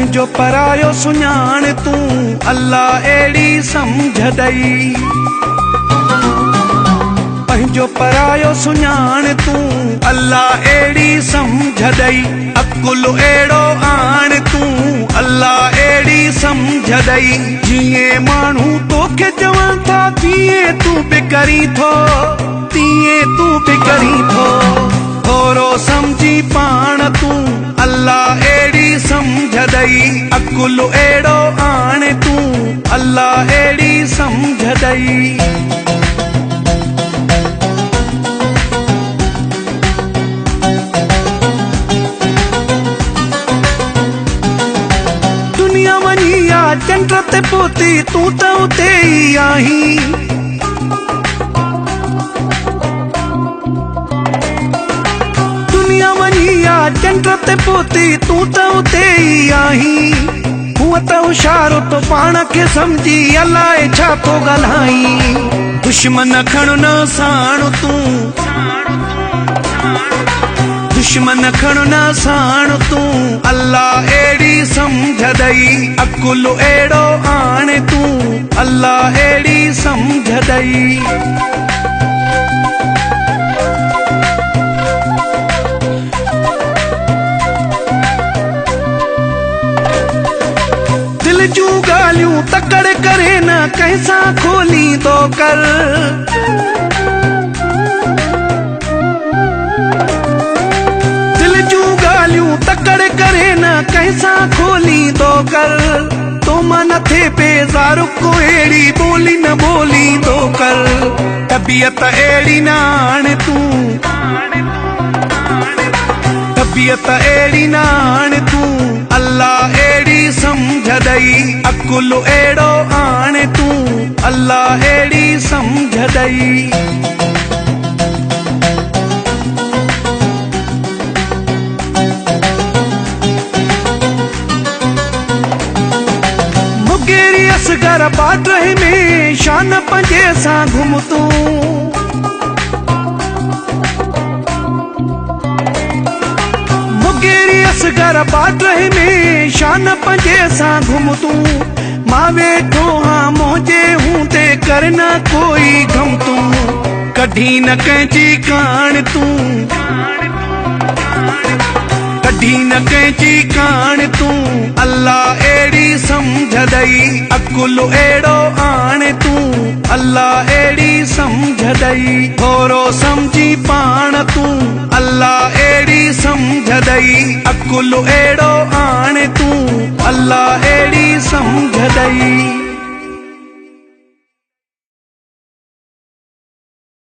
पंहिंजो परायो सुञाण तूं अल्लाह अहिड़ी सम्झ ॾई। पंहिंजो परायो सुञाण तूं अल्लाह अहिड़ी सम्झ ॾई। अकुल अहिड़ो आण तूं अल्लाह अहिड़ी सम्झ ॾई। जीअं माण्हू तोखे चवनि था तीअं तूं बि करीं थो, तीअं तूं बि करीं थो। थोरो सम्झी पाण तूं अल्लाह अहिड़ी सम्झ ॾई। अकुल अहिड़ो आण तूं अल्लाह अहिड़ी सम्झ ॾई। दुनिया वञी आ चंड ते पहुती तूं त उते ई आहीं। चंड ते पहुती तूं त उते ई आहीं। हूअ त होशियारो तो पाण खे सम्झी अलाए छा थो ॻाल्हाई। दुश्मन खण न साण तूं, दुश्मन खण न साण तूं अल्लाह अहिड़ी सम्झ ॾई। अकुल अहिड़ो आण तूं अल्लाह अहिड़ी सम्झ ॾई। दिल जूं ॻाल्हियूं तकड़ करे न कंहिंसां खोलींदो कर। दिल जूं ॻाल्हियूं तकड़ करे न कंहिंसां खोलींदो कर। तो मां न थे बेज़ार को अहिड़ी ॿोली न ॿोलींदो कर। तबियत अहिड़ी न आण तूं, तबियत अहिड़ी न आण तूं अल्लाह अहिड़ी सम्झ ॾई। अकुल अहिड़ो आण तूं अल्लाह अहिड़ी सम्झ ॾई। मुगेरी असगर बाटरे में शान पंजे सां घुम तूं। असगर बाटरे में शान पंजे सां घुम तूं। मां वेठो हाँ मौजे हूंदे कर न कोई गम तूं। कढी न कंहिंजी कान तूं, कढी न कंहिंजी कान तूं अल्लाह अहिड़ी सम्झ ॾई। अकुल अहिड़ो आण तूं अल्लाह अहिड़ी सम्झ ॾई। थोरो सम्झी पाण तूं अल्लाह अहिड़ी सम्झ ॾई। अकुल अहिड़ो आण तूं अल्लाह अहिड़ी सम्झ ॾई।